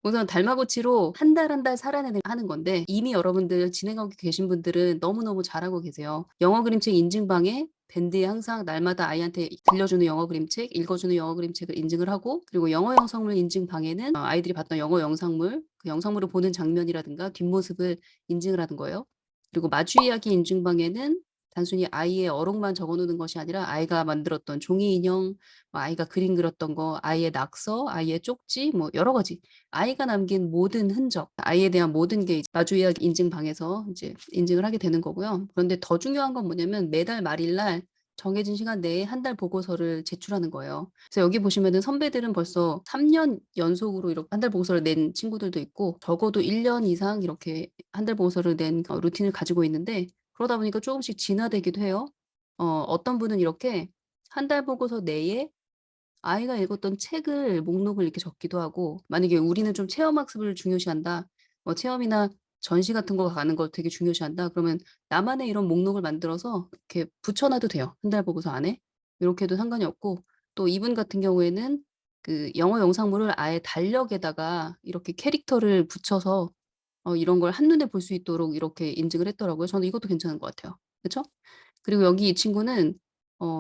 우선 달마고치로 한 달 한 달 살아내는 하는 건데 이미 여러분들 진행하고 계신 분들은 너무너무 잘하고 계세요. 영어 그림책 인증방에 밴드에 항상 날마다 아이한테 들려주는 영어 그림책, 읽어주는 영어 그림책을 인증을 하고 그리고 영어 영상물 인증방에는 아이들이 봤던 영어 영상물, 그 영상물을 보는 장면이라든가 뒷모습을 인증을 하는 거예요. 그리고 마주 이야기 인증방에는 단순히 아이의 어록만 적어 놓는 것이 아니라 아이가 만들었던 종이 인형, 뭐 아이가 그림 그렸던 거, 아이의 낙서, 아이의 쪽지, 뭐 여러 가지 아이가 남긴 모든 흔적, 아이에 대한 모든 게 이제 마주이야기 인증방에서 이제 인증을 하게 되는 거고요. 그런데 더 중요한 건 뭐냐면 매달 말일날 정해진 시간 내에 한 달 보고서를 제출하는 거예요. 그래서 여기 보시면은 선배들은 벌써 3년 연속으로 이렇게 한 달 보고서를 낸 친구들도 있고 적어도 1년 이상 이렇게 한 달 보고서를 낸 루틴을 가지고 있는데 그러다 보니까 조금씩 진화되기도 해요. 어떤 분은 이렇게 한 달 보고서 내에 아이가 읽었던 책을 목록을 이렇게 적기도 하고 만약에 우리는 좀 체험학습을 중요시한다. 뭐 체험이나 전시 같은 거 가는 걸 되게 중요시한다. 그러면 나만의 이런 목록을 만들어서 이렇게 붙여 놔도 돼요, 한 달 보고서 안에. 요렇게 해도 상관이 없고 또 이분 같은 경우에는 그 영어 영상물을 아예 달력에다가 이렇게 캐릭터를 붙여서 이런 걸 한눈에 볼 수 있도록 이렇게 인증을 했더라고요. 저는 이것도 괜찮은 것 같아요. 그쵸? 그리고 여기 이 친구는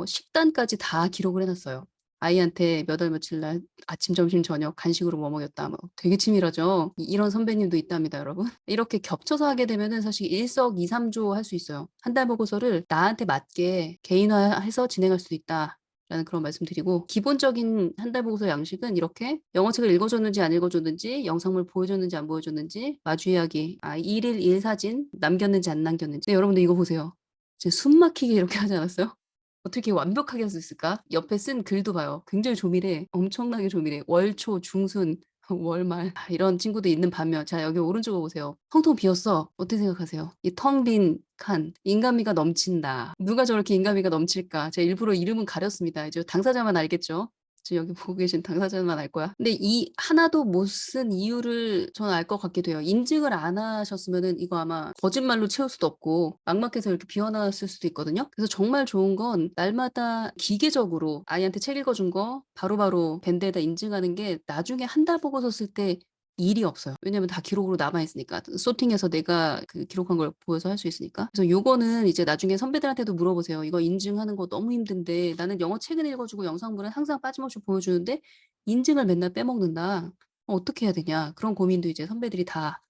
식단까지 다 기록을 해 놨어요. 아이한테 몇 월 며칠 날 아침, 점심, 저녁 간식으로 뭐 먹였다. 뭐 되게 치밀하죠. 이런 선배님도 있답니다, 여러분. 이렇게 겹쳐서 하게 되면은 사실 일석이삼조 할 수 있어요. 한 달 보고서를 나한테 맞게 개인화해서 진행할 수 있다. 라는 그런 말씀드리고 기본적인 한 달 보고서 양식은 이렇게 영어책을 읽어줬는지 안 읽어줬는지 영상물 보여줬는지 안 보여줬는지 마주 이야기 일일 일사진 남겼는지 안 남겼는지 네, 여러분들 이거 보세요. 진짜 숨 막히게 이렇게 하지 않았어요? 어떻게 완벽하게 할 수 있을까? 옆에 쓴 글도 봐요. 굉장히 조밀해. 엄청나게 조밀해. 월초, 중순, 월말 이런 친구도 있는 반면 자 여기 오른쪽을 보세요. 텅텅 비었어. 어떻게 생각하세요? 이 텅 빈 칸. 인간미가 넘친다. 누가 저렇게 인간미가 넘칠까? 제가 일부러 이름은 가렸습니다. 이제 당사자만 알겠죠? 지금 여기 보고 계신 당사자만 알 거야. 근데 이 하나도 못 쓴 이유를 저는 알 것 같기도 해요. 인증을 안 하셨으면은 이거 아마 거짓말로 채울 수도 없고 막막해서 이렇게 비워놨을 수도 있거든요. 그래서 정말 좋은 건 날마다 기계적으로 아이한테 책 읽어준 거 바로바로 밴드에다 인증하는 게 나중에 한 달 보고서 쓸 때 일이 없어요. 왜냐면 다 기록으로 남아 있으니까. 소팅해서 내가 그 기록한 걸 보여서 할 수 있으니까. 그래서 요거는 이제 나중에 선배들한테도 물어보세요. 이거 인증하는 거 너무 힘든데 나는 영어 책은 읽어주고 영상물은 항상 빠짐없이 보여주는데 인증을 맨날 빼먹는다. 어떻게 해야 되냐. 그런 고민도 이제 선배들이 다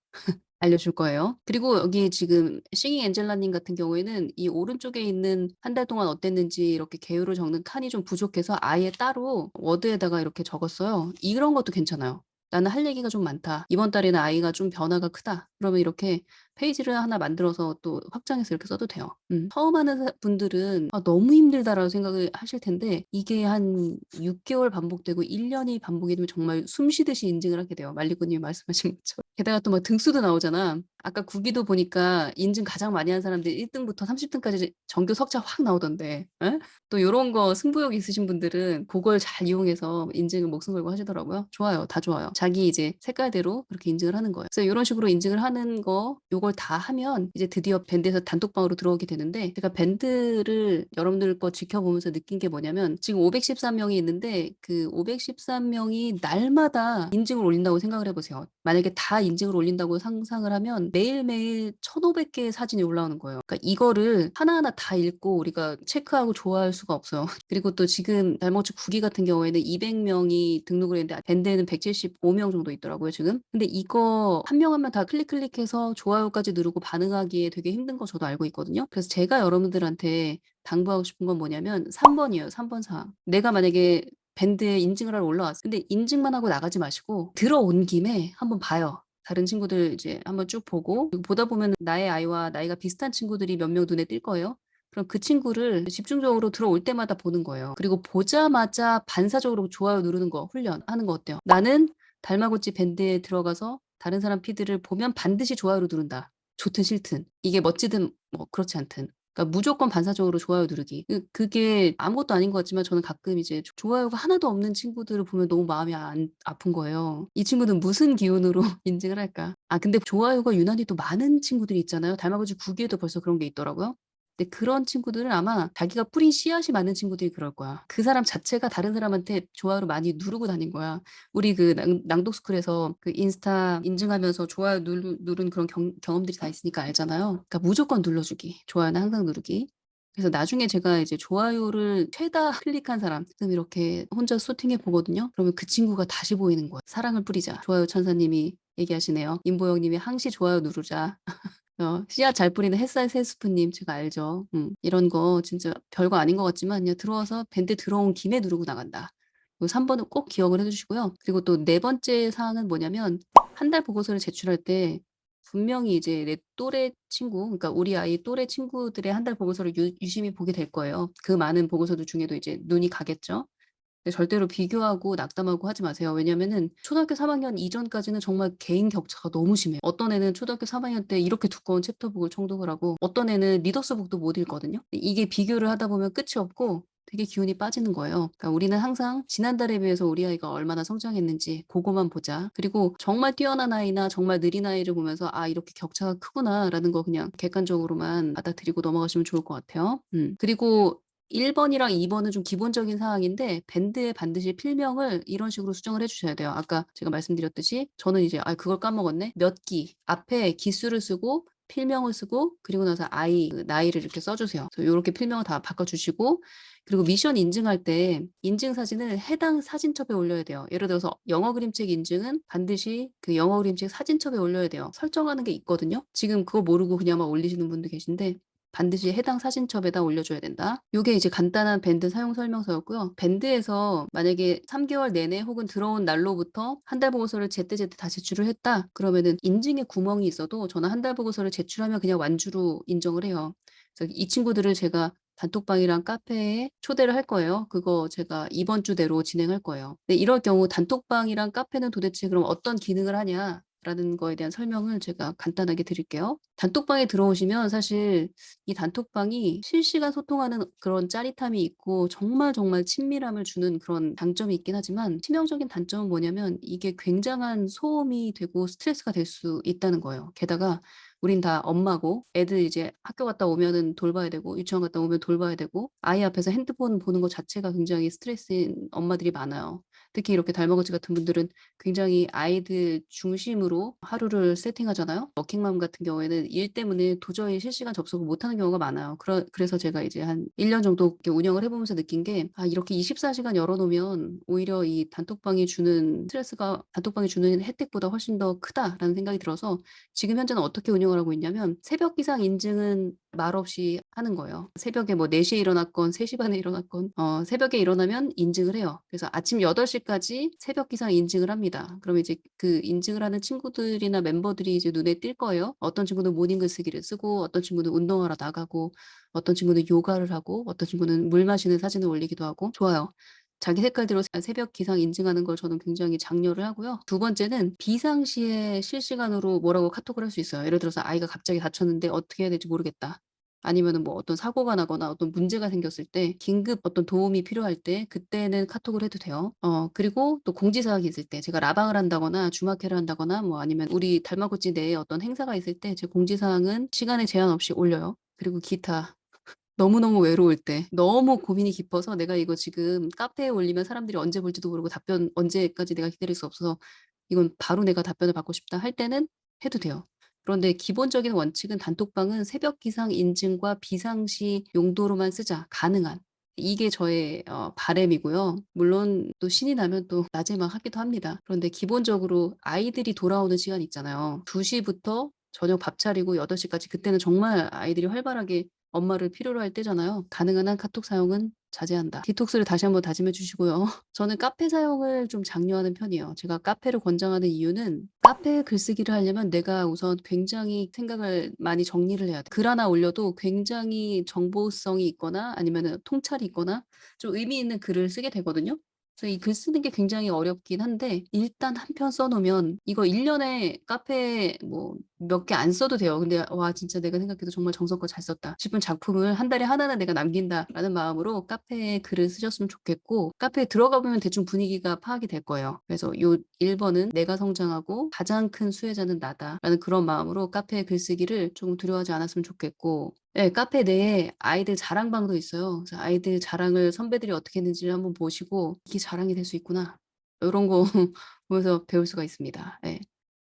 알려줄 거예요. 그리고 여기 지금 싱잉 엔젤라님 같은 경우에는 이 오른쪽에 있는 한 달 동안 어땠는지 이렇게 개요를 적는 칸이 좀 부족해서 아예 따로 워드에다가 이렇게 적었어요. 이런 것도 괜찮아요. 나는 할 얘기가 좀 많다. 이번 달에는 아이가 좀 변화가 크다. 그러면 이렇게 페이지를 하나 만들어서 또 확장해서 이렇게 써도 돼요. 처음 하는 분들은 너무 힘들다라고 생각을 하실 텐데 이게 한 6개월 반복되고 1년이 반복이 되면 정말 숨 쉬듯이 인증을 하게 돼요. 말리꾸님이 말씀하신 것처럼. 게다가 또 막 등수도 나오잖아. 아까 구기도 보니까 인증 가장 많이 한 사람들 1등부터 30등까지 전교 석차 확 나오던데. 에? 또 요런 거 승부욕 있으신 분들은 그걸 잘 이용해서 인증을 목숨 걸고 하시더라고요. 좋아요. 다 좋아요. 자기 이제 색깔대로 그렇게 인증을 하는 거예요. 그래서 요런 식으로 인증을 하는 거 요걸 다 하면 이제 드디어 밴드에서 단톡방으로 들어오게 되는데 제가 밴드를 여러분들 거 지켜보면서 느낀 게 뭐냐면 지금 513명이 있는데 그 513명이 날마다 인증을 올린다고 생각을 해보세요. 만약에 다 인증을 올린다고 상상을 하면 매일매일 1,500개의 사진이 올라오는 거예요. 그러니까 이거를 하나하나 다 읽고 우리가 체크하고 좋아할 수가 없어요. 그리고 또 지금 달모츠 구기 같은 경우에는 200명이 등록을 했는데 밴드에는 175명 정도 있더라고요, 지금. 근데 이거 한 명 한 명 다 클릭해서 좋아요까지 누르고 반응하기에 되게 힘든 거 저도 알고 있거든요. 그래서 제가 여러분들한테 당부하고 싶은 건 뭐냐면 3번이에요. 3번 사항. 내가 만약에 밴드에 인증을 하러 올라왔어. 근데 인증만 하고 나가지 마시고 들어온 김에 한번 봐요. 다른 친구들 이제 한번 쭉 보고 그리고 보다 보면 나의 아이와 나이가 비슷한 친구들이 몇 명 눈에 띌 거예요. 그럼 그 친구를 집중적으로 들어올 때마다 보는 거예요. 그리고 보자마자 반사적으로 좋아요 누르는 거 훈련하는 거 어때요? 나는 달마고치 밴드에 들어가서 다른 사람 피드를 보면 반드시 좋아요를 누른다. 좋든 싫든. 이게 멋지든 뭐 그렇지 않든. 그러니까 무조건 반사적으로 좋아요 누르기. 그게 아무것도 아닌 것 같지만 저는 가끔 이제 좋아요가 하나도 없는 친구들을 보면 너무 마음이 아픈 거예요. 이 친구는 무슨 기운으로 인증을 할까? 근데 좋아요가 유난히 또 많은 친구들이 있잖아요. 달마고치 구기에도 벌써 그런 게 있더라고요. 근데 그런 친구들은 아마 자기가 뿌린 씨앗이 많은 친구들이 그럴 거야. 그 사람 자체가 다른 사람한테 좋아요를 많이 누르고 다닌 거야. 우리 그 낭독스쿨에서 그 인스타 인증하면서 좋아요 누른 그런 경험들이 다 있으니까 알잖아요. 그러니까 무조건 눌러주기. 좋아요는 항상 누르기. 그래서 나중에 제가 이제 좋아요를 최다 클릭한 사람 지금 이렇게 혼자 소팅해 보거든요. 그러면 그 친구가 다시 보이는 거예요. 사랑을 뿌리자. 좋아요 천사님이 얘기하시네요. 임보영 님이 항시 좋아요 누르자. 씨앗 잘 뿌리는 햇살 세스프님 제가 알죠. 이런 거 진짜 별거 아닌 것 같지만 그냥 들어와서 밴드 들어온 김에 누르고 나간다. 요 3 번은 꼭 기억을 해 주시고요. 그리고 또 네 번째 사항은 뭐냐면 한 달 보고서를 제출할 때 분명히 이제 내 또래 친구 그러니까 우리 아이 또래 친구들의 한 달 보고서를 유심히 보게 될 거예요. 그 많은 보고서들 중에도 이제 눈이 가겠죠. 근데 절대로 비교하고 낙담하고 하지 마세요. 왜냐면은 초등학교 3 학년 이전까지는 정말 개인 격차가 너무 심해요. 어떤 애는 초등학교 3 학년 때 이렇게 두꺼운 챕터북을 청독을 하고 어떤 애는 리더스북도 못 읽거든요. 이게 비교를 하다 보면 끝이 없고 되게 기운이 빠지는 거예요. 그러니까 우리는 항상 지난달에 비해서 우리 아이가 얼마나 성장했는지 고거만 보자. 그리고 정말 뛰어난 아이나 정말 느린 아이를 보면서 '아 이렇게 격차가 크구나.'라는 거 그냥 객관적으로만 받아들이고 넘어가시면 좋을 것 같아요. 그리고 1 번이랑 2 번은 좀 기본적인 사항인데 밴드에 반드시 필명을 이런 식으로 수정을 해 주셔야 돼요. 아까 제가 말씀드렸듯이 저는 이제 '아 그걸 까먹었네.' 몇 기 앞에 기수를 쓰고 필명을 쓰고 그리고 나서 아이 그 나이를 이렇게 써 주세요. 그래서 요렇게 필명을 다 바꿔 주시고 그리고 미션 인증할 때 인증 사진을 해당 사진첩에 올려야 돼요. 예를 들어서 영어 그림책 인증은 반드시 그 영어 그림책 사진첩에 올려야 돼요. 설정하는 게 있거든요. 지금 그거 모르고 그냥 막 올리시는 분도 계신데 반드시 해당 사진첩에다 올려줘야 된다. 요게 이제 간단한 밴드 사용 설명서였고요. 밴드에서 만약에 3개월 내내 혹은 들어온 날로부터 한 달 보고서를 제때제때 다 제출을 했다. 그러면은 인증에 구멍이 있어도 저는 한 달 보고서를 제출하면 그냥 완주로 인정을 해요. 그래서 이 친구들을 제가 단톡방이랑 카페에 초대를 할 거예요. 그거 제가 이번 주대로 진행할 거예요. 근데 이럴 경우 단톡방이랑 카페는 도대체 그럼 어떤 기능을 하냐? 라는 거에 대한 설명을 제가 간단하게 드릴게요. 단톡방에 들어오시면 사실 이 단톡방이 실시간 소통하는 그런 짜릿함이 있고 정말 정말 친밀함을 주는 그런 장점이 있긴 하지만 치명적인 단점은 뭐냐면 이게 굉장한 소음이 되고 스트레스가 될 수 있다는 거예요. 게다가 우린 다 엄마고 애들 이제 학교 갔다 오면은 돌봐야 되고 유치원 갔다 오면 돌봐야 되고 아이 앞에서 핸드폰 보는 것 자체가 굉장히 스트레스인 엄마들이 많아요. 특히 이렇게 달먹어지 같은 분들은 굉장히 아이들 중심으로 하루를 세팅하잖아요. 워킹맘 같은 경우에는 일 때문에 도저히 실시간 접속을 못하는 경우가 많아요. 그래서 제가 이제 한 1년 정도 이렇게 운영을 해 보면서 느낀 게 '아 이렇게 24 시간 열어 놓으면 오히려 이 단톡방이 주는 스트레스가 단톡방이 주는 혜택보다 훨씬 더 크다.'라는 생각이 들어서 지금 현재는 어떻게 운영을 하고 있냐면 새벽 기상 인증은 말없이 하는 거예요. 새벽에 뭐 4 시에 일어났건 3시 반에 일어났건 새벽에 일어나면 인증을 해요. 그래서 아침 8 시까지 새벽 기상 인증을 합니다. 그러면 이제 그 인증을 하는 친구들이나 멤버들이 이제 눈에 띌 거예요. 어떤 친구는 모닝 글쓰기를 쓰고 어떤 친구는 운동하러 나가고 어떤 친구는 요가를 하고 어떤 친구는 물 마시는 사진을 올리기도 하고 좋아요. 자기 색깔대로 새벽 기상 인증하는 걸 저는 굉장히 장려를 하고요. 두 번째는 비상시에 실시간으로 뭐라고 카톡을 할 수 있어요. 예를 들어서 아이가 갑자기 다쳤는데 어떻게 해야 될지 모르겠다. 아니면은 뭐 어떤 사고가 나거나 어떤 문제가 생겼을 때 긴급 어떤 도움이 필요할 때 그때는 카톡을 해도 돼요. 그리고 또 공지사항이 있을 때 제가 라방을 한다거나 주말회를 한다거나 뭐 아니면 우리 달마고치 내에 어떤 행사가 있을 때 제 공지사항은 시간에 제한 없이 올려요. 그리고 기타 너무너무 외로울 때 너무 고민이 깊어서 '내가 이거 지금 카페에 올리면 사람들이 언제 볼지도 모르고 답변 언제까지 내가 기다릴 수 없어서 이건 바로 내가 답변을 받고 싶다.' 할 때는 해도 돼요. 그런데 기본적인 원칙은 단톡방은 새벽 기상 인증과 비상시 용도로만 쓰자, 가능한. 이게 저의 바람이고요. 물론 또 신이 나면 또 낮에 막 하기도 합니다. 그런데 기본적으로 아이들이 돌아오는 시간 있잖아요. 2 시부터 저녁 밥 차리고 8 시까지 그때는 정말 아이들이 활발하게 엄마를 필요로 할 때잖아요. 가능한 한 카톡 사용은 자제한다. 디톡스를 다시 한번 다짐해 주시고요. 저는 카페 사용을 좀 장려하는 편이에요. 제가 카페를 권장하는 이유는 카페 글쓰기를 하려면 내가 우선 굉장히 생각을 많이 정리를 해야 돼. 글 하나 올려도 굉장히 정보성이 있거나 아니면은 통찰이 있거나 좀 의미 있는 글을 쓰게 되거든요. 그래서 이 글 쓰는 게 굉장히 어렵긴 한데 일단 한 편 써 놓으면 이거 1 년에 카페 뭐 몇 개 안 써도 돼요. 근데 와 진짜 내가 생각해도 정말 정성껏 잘 썼다 싶은 작품을 한 달에 하나는 내가 남긴다라는 마음으로 카페에 글을 쓰셨으면 좋겠고 카페에 들어가 보면 대충 분위기가 파악이 될 거예요. 그래서 요 1번은 '내가 성장하고 가장 큰 수혜자는 나다.'라는 그런 마음으로 카페에 글쓰기를 조금 두려워하지 않았으면 좋겠고 예 카페 내에 아이들 자랑방도 있어요. 그래서 아이들 자랑을 선배들이 어떻게 했는지를 한번 보시고 '이게 자랑이 될 수 있구나.' 요런 거 보면서 배울 수가 있습니다. 예.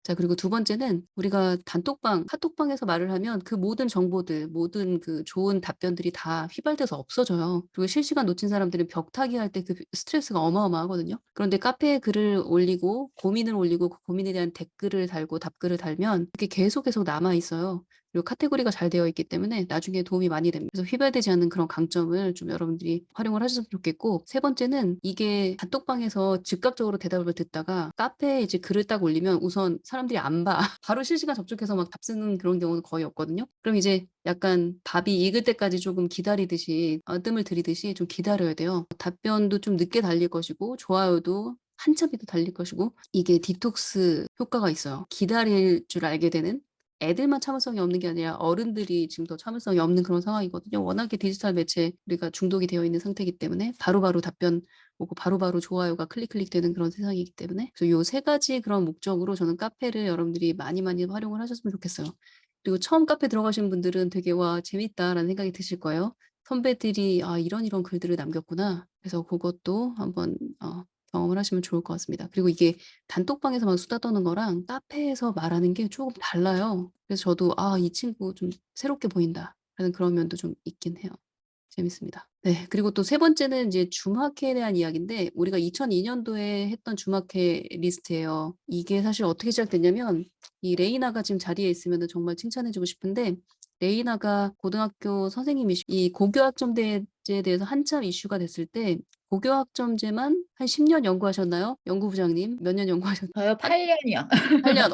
자 그리고 두 번째는 우리가 단톡방, 카톡방에서 말을 하면 그 모든 정보들, 모든 그 좋은 답변들이 다 휘발돼서 없어져요. 그리고 실시간 놓친 사람들은 벽타기 할 때 그 스트레스가 어마어마하거든요. 그런데 카페에 글을 올리고 고민을 올리고 그 고민에 대한 댓글을 달고 답글을 달면 그게 계속 남아 있어요. 그리고 카테고리가 잘 되어 있기 때문에 나중에 도움이 많이 됩니다. 그래서 휘발되지 않는 그런 강점을 좀 여러분들이 활용을 하셨으면 좋겠고 세 번째는 이게 단톡방에서 즉각적으로 대답을 듣다가 카페에 이제 글을 딱 올리면 우선 사람들이 안 봐. 바로 실시간 접속해서 막 답 쓰는 그런 경우는 거의 없거든요. 그럼 이제 약간 밥이 익을 때까지 조금 기다리듯이 뜸을 들이듯이 좀 기다려야 돼요. 답변도 좀 늦게 달릴 것이고 좋아요도 한참 있다 달릴 것이고 이게 디톡스 효과가 있어요. 기다릴 줄 알게 되는 애들만 참을성이 없는 게 아니라 어른들이 지금 더 참을성이 없는 그런 상황이거든요. 워낙에 디지털 매체에 우리가 중독이 되어 있는 상태이기 때문에 바로바로 답변 오고 바로바로 좋아요가 클릭되는 그런 세상이기 때문에 그래서 요 세 가지 그런 목적으로 저는 카페를 여러분들이 많이 활용을 하셨으면 좋겠어요. 그리고 처음 카페 들어가신 분들은 되게 '와 재밌다.'라는 생각이 드실 거예요. 선배들이 '아 이런 글들을 남겼구나.' 그래서 고것도 한번 경험을 하시면 좋을 것 같습니다. 그리고 이게 단톡방에서 막 수다 떠는 거랑 카페에서 말하는 게 쪼금 달라요. 그래서 저도 '아 이 친구 좀 새롭게 보인다.'라는 그런 면도 좀 있긴 해요. 재밌습니다. 네. 그리고 또 세 번째는 이제 줌학회에 대한 이야기인데 우리가 2002 년도에 했던 줌학회 리스트예요. 이게 사실 어떻게 시작됐냐면 이 레이나가 지금 자리에 있으면은 정말 칭찬해 주고 싶은데 레이나가 고등학교 선생님이시 이 고교학점제에 대해서 한참 이슈가 됐을 때 고교학점제만 한 10년 연구하셨나요? 연구부장님 몇 년 연구하셨 저요 8 년이요. 8 년.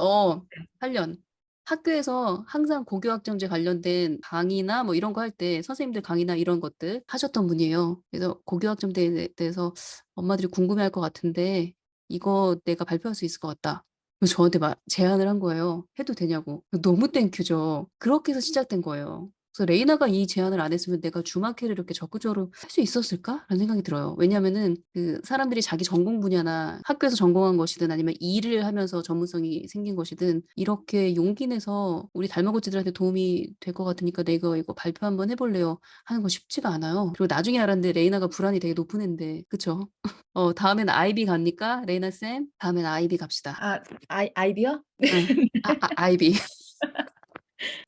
8 년. 학교에서 항상 고교학점제 관련된 강의나 뭐 이런 거 할 때 선생님들 강의나 이런 것들 하셨던 분이에요. 그래서 고교학점제에 대해서 엄마들이 궁금해할 것 같은데 "이거 내가 발표할 수 있을 것 같다." 그래서 저한테 막 제안을 한 거예요. 해도 되냐고. 너무 땡큐죠. 그렇게 해서 시작된 거예요. 그래서 '레이나가 이 제안을 안 했으면 내가 주마케를 이렇게 적극적으로 할 수 있었을까?'라는 생각이 들어요. 왜냐하면은 그 사람들이 자기 전공 분야나 학교에서 전공한 것이든 아니면 일을 하면서 전문성이 생긴 것이든 이렇게 용기 내서 "우리 달마고치들한테 도움이 될 것 같으니까 내가 이거 발표 한번 해 볼래요." 하는 건 쉽지가 않아요. 그리고 나중에 알았는데 레이나가 불안이 되게 높은 앤데 그쵸? "다음에는 아이비 갑니까? 레이나 쌤? 다음에는 아이비 갑시다." 아 아이비요? 예. 아이비.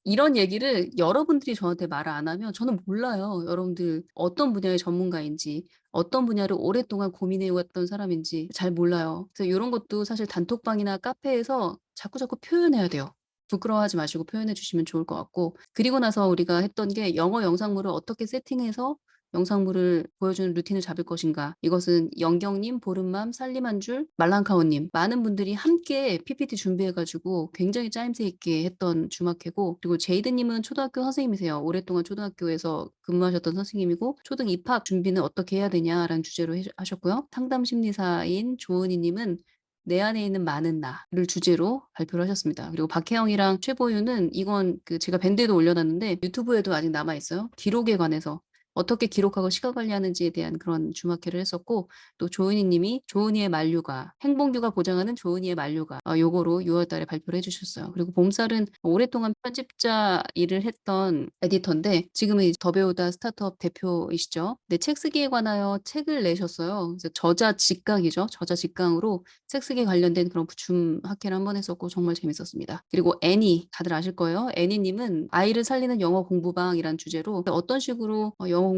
이런 얘기를 여러분들이 저한테 말을 안 하면 저는 몰라요. 여러분들 어떤 분야의 전문가인지, 어떤 분야를 오랫동안 고민해 왔던 사람인지 잘 몰라요. 그래서 요런 것도 사실 단톡방이나 카페에서 자꾸자꾸 표현해야 돼요. 부끄러워하지 마시고 표현해 주시면 좋을 것 같고 그리고 나서 우리가 했던 게 영어 영상물을 어떻게 세팅해서 영상물을 보여주는 루틴을 잡을 것인가. 이것은 영경님, 보름맘, 살림한줄, 말랑카오님 많은 분들이 함께 PPT 준비해 가지고 굉장히 짜임새 있게 했던 주막회고 그리고 제이드님은 초등학교 선생님이세요. 오랫동안 초등학교에서 근무하셨던 선생님이고 "초등 입학 준비는 어떻게 해야 되냐?"라는 주제로 하셨고요. 상담 심리사인 조은희 님은 "내 안에 있는 많은 나"를 주제로 발표를 하셨습니다. 그리고 박혜영이랑 최보유는 이건 그 제가 밴드에도 올려 놨는데 유튜브에도 아직 남아 있어요. 기록에 관해서 어떻게 기록하고 시간 관리하는지에 대한 그런 주막회를 했었고 또 조은희 님이 조은희의 만류가 행복류가 보장하는 조은희의 만류가 요거로 6월 달에 발표를 해 주셨어요. 그리고 봄살은 오랫동안 편집자 일을 했던 에디터인데 지금은 이제 더 배우다 스타트업 대표이시죠. 근데 책 쓰기에 관하여 책을 내셨어요. 그래서 저자 직강이죠. 저자 직강으로 책 쓰기 관련된 그런 줌 학회를 한 번 했었고 정말 재밌었습니다. 그리고 애니 다들 아실 거예요. 애니 님은 아이를 살리는 영어 공부방이란 주제로 어떤 식으로 영어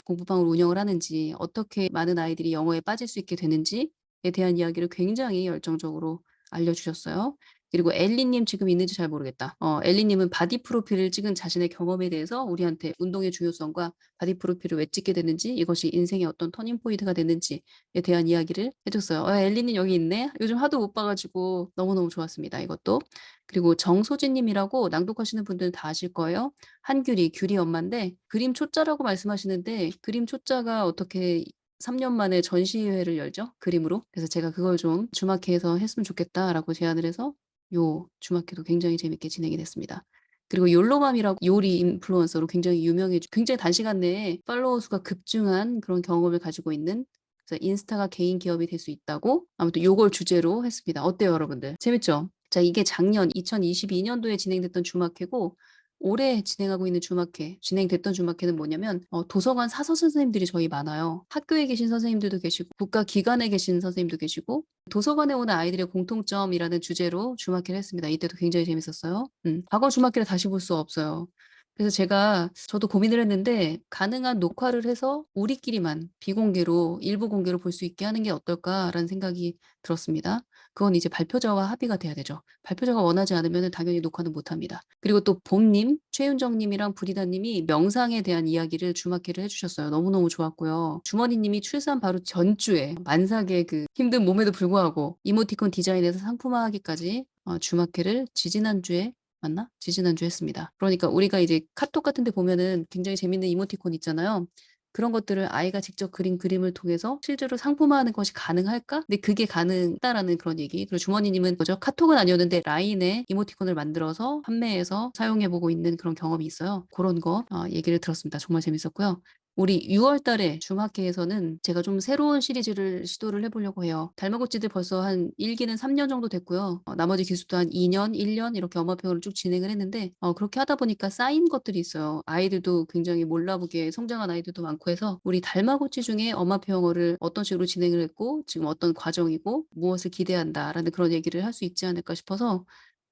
공부방을 운영을 하는지 어떻게 많은 아이들이 영어에 빠질 수 있게 되는지에 대한 이야기를 굉장히 열정적으로 알려주셨어요. 그리고 엘리 님 지금 있는지 잘 모르겠다. 엘리 님은 바디 프로필을 찍은 자신의 경험에 대해서 우리한테 운동의 중요성과 바디 프로필을 왜 찍게 됐는지 이것이 인생의 어떤 터닝 포인트가 됐는지에 대한 이야기를 해 줬어요. 엘리 님 여기 있네. 요즘 하도 못 봐 가지고 너무너무 좋았습니다 이것도. 그리고 정소진 님이라고 낭독하시는 분들은 다 아실 거예요. 한규리, 규리 엄마인데 그림 초짜라고 말씀하시는데 그림 초짜가 어떻게 3년 만에 전시회를 열죠? 그림으로. 그래서 제가 그걸 좀 "주마케에서 했으면 좋겠다."라고 제안을 해서 요 주마케도 굉장히 재밌게 진행이 됐습니다. 그리고 욜로맘이라고 요리 인플루언서로 굉장히 유명해지 굉장히 단시간 내에 팔로워 수가 급증한 그런 경험을 가지고 있는, 그래서 인스타가 개인 기업이 될 수 있다고 아무튼 요걸 주제로 했습니다. 어때요, 여러분들? 재밌죠? 자, 이게 작년 2022 년도에 진행됐던 주마케고, 올해 진행하고 있는 주마케, 진행됐던 주마케는 뭐냐면 도서관 사서 선생님들이 저희 많아요. 학교에 계신 선생님들도 계시고 국가기관에 계신 선생님도 계시고 도서관에 오는 아이들의 공통점이라는 주제로 주마케를 했습니다. 이때도 굉장히 재밌었어요. 과거 주마케를 다시 볼 수 없어요. 그래서 저도 고민을 했는데 가능한 녹화를 해서 우리끼리만 비공개로 일부 공개로 볼 수 있게 하는 게 어떨까라는 생각이 들었습니다. 그건 이제 발표자와 합의가 돼야 되죠. 발표자가 원하지 않으면 당연히 녹화는 못 합니다. 그리고 또 봄님, 최윤정 님이랑 브리다 님이 명상에 대한 이야기를 주마케를 해주셨어요. 너무너무 좋았고요. 주머니 님이 출산 바로 전주에 만삭의 그 힘든 몸에도 불구하고 이모티콘 디자인에서 상품화하기까지 주마케를 지지난주에 맞나? 지지난주에 했습니다. 그러니까 우리가 이제 카톡 같은 데 보면은 굉장히 재밌는 이모티콘 있잖아요. 그런 것들을 아이가 직접 그린 그림을 통해서 실제로 상품화하는 것이 가능할까? 근데 그게 가능하다라는 그런 얘기. 그리고 주머니님은 뭐죠? 카톡은 아니었는데 라인에 이모티콘을 만들어서 판매해서 사용해보고 있는 그런 경험이 있어요. 그런 거 얘기를 들었습니다. 정말 재밌었고요. 우리 6월 달에 주마케에서는 제가 좀 새로운 시리즈를 시도를 해보려고 해요. 달마고찌들 벌써 한 1기는 3년 정도 됐고요. 나머지 기수도 한 2년, 1년 이렇게 엄마평을 쭉 진행을 했는데 그렇게 하다 보니까 쌓인 것들이 있어요. 아이들도 굉장히 몰라보게 성장한 아이들도 많고 해서 우리 달마고찌 중에 엄마평어를 어떤 식으로 진행을 했고 지금 어떤 과정이고 무엇을 기대한다라는 그런 얘기를 할 수 있지 않을까 싶어서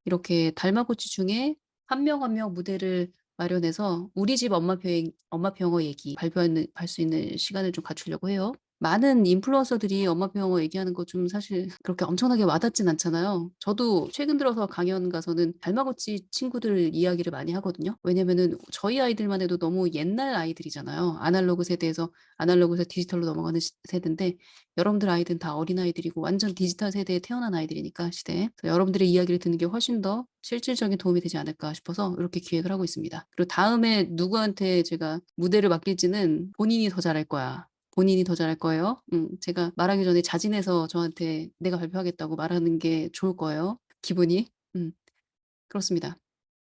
이렇게 달마고치 중에 한 명 한 명 무대를 마련해서 우리 집 엄마표 영어 얘기 발표할 수 있는 시간을 좀 갖추려고 해요. 많은 인플루언서들이 엄마표 영어 얘기하는 거 좀 사실 그렇게 엄청나게 와닿진 않잖아요. 저도 최근 들어서 강연 가서는 달마고치 친구들 이야기를 많이 하거든요. 왜냐면은 저희 아이들만 해도 너무 옛날 아이들이잖아요. 아날로그에서 디지털로 넘어가는 세대인데 여러분들 아이들은 다 어린아이들이고 완전 디지털 세대에 태어난 아이들이니까 시대에. 그래서 여러분들의 이야기를 듣는 게 훨씬 더 실질적인 도움이 되지 않을까 싶어서 이렇게 기획을 하고 있습니다. 그리고 다음에 누구한테 제가 무대를 맡길지는 본인이 더 잘할 거야. 본인이 더 잘할 거예요. 제가 말하기 전에 자진해서 저한테 내가 발표하겠다고 말하는 게 좋을 거예요. 기분이. 그렇습니다.